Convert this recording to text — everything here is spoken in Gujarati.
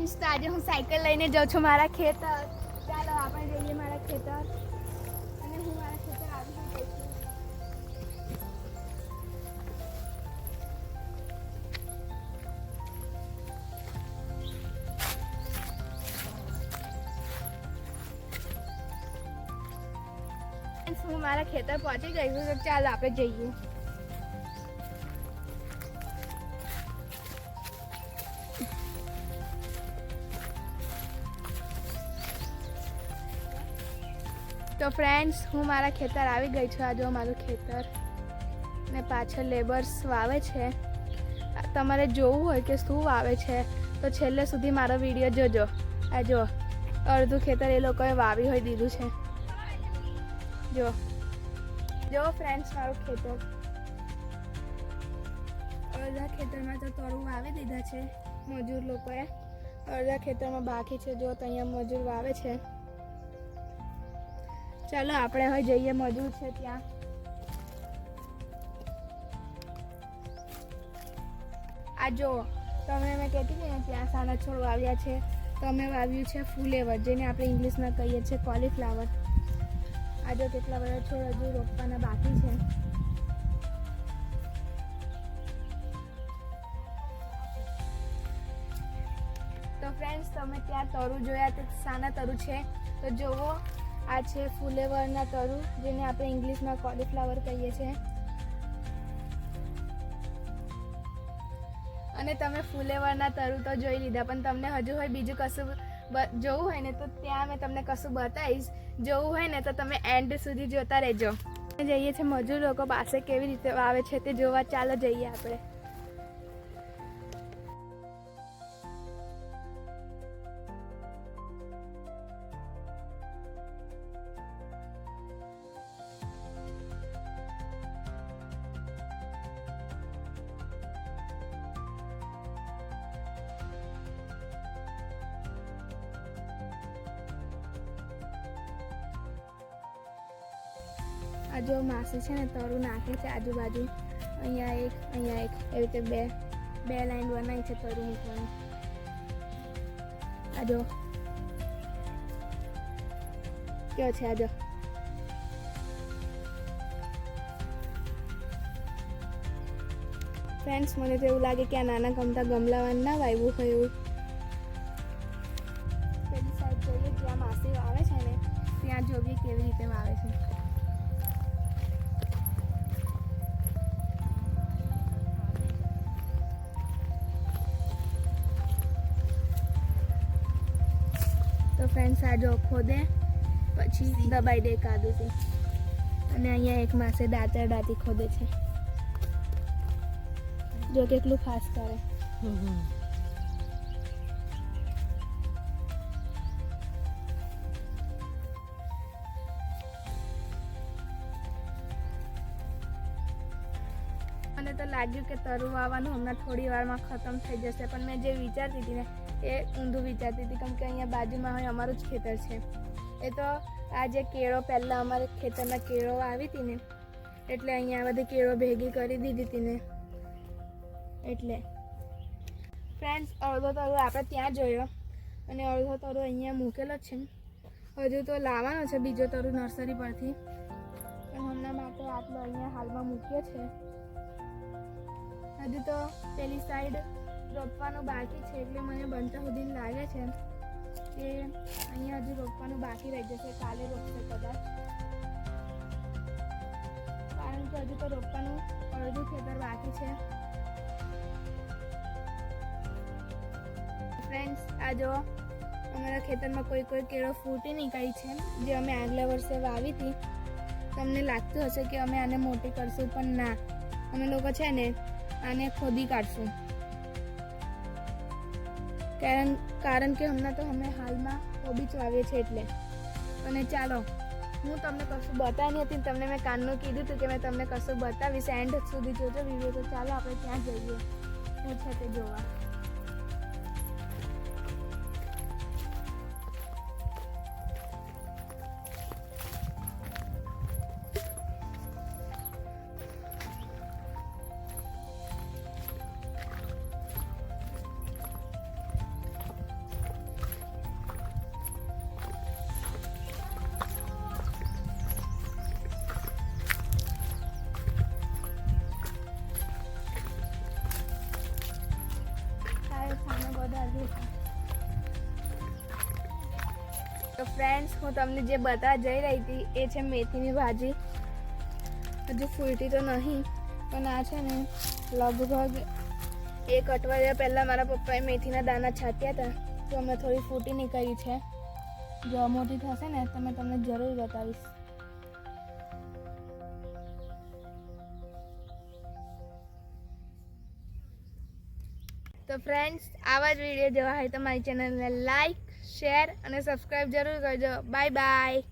ફ્રેન્ડ્સ, તો આજે હું સાયકલ લઈને જાઉં છું મારા ખેતર. ચાલો આપણે જઈએ મારા ખેતર. અને હું મારા ખેતર આવી ગઈ છું. હું મારા ખેતર પહોંચી ગઈ છું, તો ચાલો આપણે જઈએ. તો ફ્રેન્ડ્સ, હું મારા ખેતર આવી ગઈ છું. આ જો મારું ખેતર ને પાછળ લેબર્સ વાવે છે. તમારે જોવું હોય કે શું વાવે છે તો છેલ્લે સુધી મારો વિડીયો જોજો. આ જો અડધું ખેતર એ લોકોએ વાવી હોય દીધું છે. જો જો ફ્રેન્ડ્સ, મારું ખેતર. અડધા ખેતરમાં તો તરું વાવી દીધા છે મજૂર લોકોએ. અડધા ખેતરમાં બાકી છે. જો તો અહીંયા મજૂર વાવે છે. ચાલો આપણે હવે જઈએ, મજૂર છે ત્યાં. આ જો તમે મેં કહેતી હતી ને ત્યાં સાના છોડ વાવ્યા છે. તો અમે વાવ્યું છે ફુલેવર, જેને આપણે ઇંગ્લિશમાં કહીએ છીએ કોલીફ્લાવર. આ જો કેટલા બધા છોડ હજુ રોપવાના બાકી છે. તો ફ્રેન્ડ્સ, તમે ત્યાં તરુ જોયા તો સાના તરુ છે તો જુઓ. આ છે ફુલેવરના તરુ, જેને આપણે ઇંગ્લિશમાં કોલીફ્લાવર કહીએ છીએ. અને તમે ફુલેવરના તરુ તો જોઈ લીધા, પણ તમને હજુ હોય બીજું કશું જોવું હોય ને તો ત્યાં મેં તમને કશું બતાવીશ. જોવું હોય ને તો તમે એન્ડ સુધી જોતા રહેજો. જઈએ છીએ મજૂર લોકો પાસે કેવી રીતે વાવે છે તે જોવા. ચાલો જઈએ આપણે. આ જો માસી છે ને તરુ નાખે છે આજુબાજુ. અહીંયા એક, અહીંયા એક, એવી રીતે બે લાઈન બનાવી છે તરુ મૂકવાની. આ જો કયો છે. આ જો ફ્રેન્ડ્સ, મને તો એવું લાગે કે આ નાના ગમતા ગમલાવાન ના વાવ્યું હોય એવું. પેલી સાઈડ જોઈએ જ્યાં માસી વાવે છે ને ત્યાં જોઈએ કેવી રીતે વાવે છે. તો ફ્રેન્ડ્સ, આ જો ખોદે પછી દબાઈ દે કાદુથી. અને અહીંયા એક માસે દાંતી ખોદે છે. જો કેટલું ફાસ્ટ કરે. મને તો લાગ્યું કે તરુ વાવવાનું હમણાં થોડી વારમાં ખતમ થઈ જશે, પણ મેં જે વિચારતી હતી ને એ ઊંધું વિચારતી હતી. કેમ કે અહીંયા બાજુમાં હોય અમારું જ ખેતર છે. એ તો આ જે કેળો પહેલાં અમારે ખેતરમાં કેળો આવી હતી ને એટલે અહીંયા બધી કેળો ભેગી કરી દીધી હતી ને એટલે. ફ્રેન્ડ્સ, અડધો તરુ આપણે ત્યાં જોયો અને અડધો તરુ અહીંયા મૂકેલો જ છે. હજુ તો લાવવાનો છે બીજો તરુ નર્સરી પરથી, પણ હમણાં માટે આટલો અહીંયા હાલમાં મૂક્યો છે. હજુ તો પેલી સાઈડ રોપવાનું બાકી છે, એટલે મને બનતા સુધી લાગે છે કે અહીંયા હજુ રોપવાનું બાકી રહી જશે. કાલે રોપશે કદાચ, કારણ કે હજુ તો રોપવાનું અડધું ખેતર બાકી છે. ફ્રેન્ડ્સ, આ જો અમારા ખેતરમાં કોઈ કેળો ફૂટી નીકળી છે, જે અમે આગલા વર્ષે વાવી હતી. તમને લાગતું હશે કે અમે આને મોટી કરશું, પણ ના, અમે લોકો છે ને આને ખોદી કાઢશું. કારણ કે હમણાં તો અમે હાલમાં કોબીજ વાવીએ છીએ એટલે. અને ચાલો, હું તમને કશું બતાવી હતી, તમને મેં કાનનું કીધું હતું કે મેં તમને કશું બતાવીશ. એન્ડ સુધી જોજો વિડીયો. તો ચાલો આપણે ત્યાં જઈએ શું છે તે જોવા. તો ફ્રેન્ડ્સ, હું તમને જે બતાવવા જઈ રહી હતી એ છે મેથીની ભાજી. હજુ ફૂલતી તો નહીં, પણ આ છે ને લગભગ 1 અઠવાડિયા પહેલાં મારા પપ્પાએ મેથીના દાણા છાંટ્યા હતા, તો અમે થોડી ફૂટી નીકળી છે. જો મોટી થશે ને તો મેં તમને જરૂર બતાવીશ. તો ફ્રેન્ડ્સ, આવા જ વિડીયો જોવા હોય તો મારી ચેનલને લાઈક, શેર અને સબસ્ક્રાઈબ જરૂર કરજો. Bye bye.